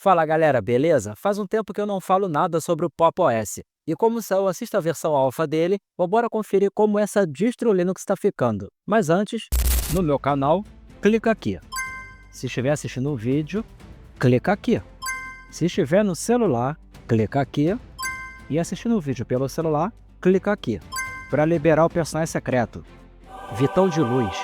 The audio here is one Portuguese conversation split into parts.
Fala galera, beleza? Faz um tempo que eu não falo nada sobre o Pop!OS. E como saiu a sexta versão alfa dele, bora conferir como essa distro Linux está ficando. Mas antes, no meu canal, clica aqui. Se estiver assistindo o vídeo, clica aqui. Se estiver no celular, clica aqui. E assistindo o vídeo pelo celular, clica aqui. Para liberar o personagem secreto, Vitão de Luz.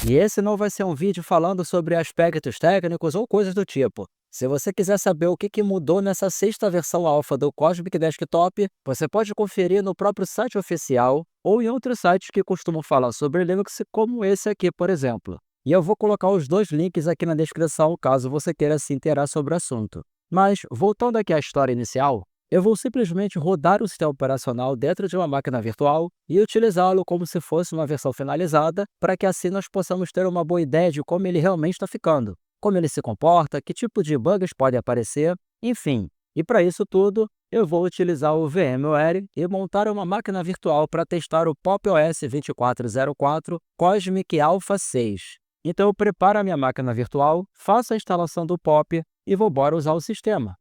E esse não vai ser um vídeo falando sobre aspectos técnicos ou coisas do tipo. Se você quiser saber o que mudou nessa sexta versão alfa do Cosmic Desktop, você pode conferir no próprio site oficial ou em outros sites que costumam falar sobre Linux, como esse aqui, por exemplo. E eu vou colocar os dois links aqui na descrição, caso você queira se inteirar sobre o assunto. Mas, voltando aqui à história inicial, eu vou simplesmente rodar o sistema operacional dentro de uma máquina virtual e utilizá-lo como se fosse uma versão finalizada, para que assim nós possamos ter uma boa ideia de como ele realmente está ficando, como ele se comporta, que tipo de bugs podem aparecer, enfim. E para isso tudo, eu vou utilizar o VMware e montar uma máquina virtual para testar o Pop!OS 2404 Cosmic Alpha 6. Então eu preparo a minha máquina virtual, faço a instalação do Pop e vou embora usar o sistema.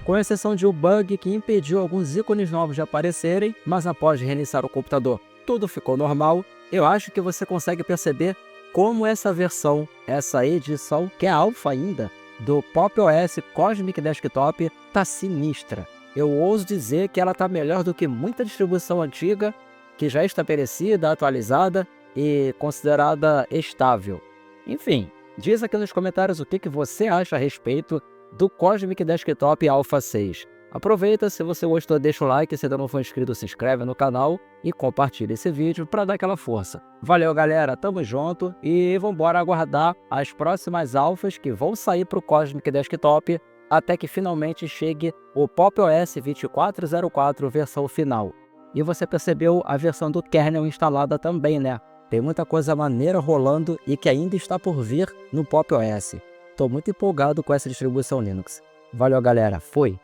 com exceção de um bug que impediu alguns ícones novos de aparecerem, mas após reiniciar o computador tudo ficou normal. Eu acho que você consegue perceber como essa versão, essa edição, que é alfa ainda, do Pop! OS Cosmic Desktop tá sinistra. Eu ouso dizer que ela tá melhor do que muita distribuição antiga, que já é estabelecida, atualizada e considerada estável. Enfim, diz aqui nos comentários o que você acha a respeito do Cosmic Desktop Alpha 6. Aproveita, se você gostou, deixa o like, se ainda não for inscrito, se inscreve no canal e compartilha esse vídeo para dar aquela força. Valeu, galera, tamo junto e vambora aguardar as próximas alfas que vão sair para o Cosmic Desktop até que finalmente chegue o Pop! OS 24.04 versão final. E você percebeu a versão do kernel instalada também, né? Tem muita coisa maneira rolando e que ainda está por vir no Pop! OS. Tô muito empolgado com essa distribuição Linux. Valeu, galera, fui!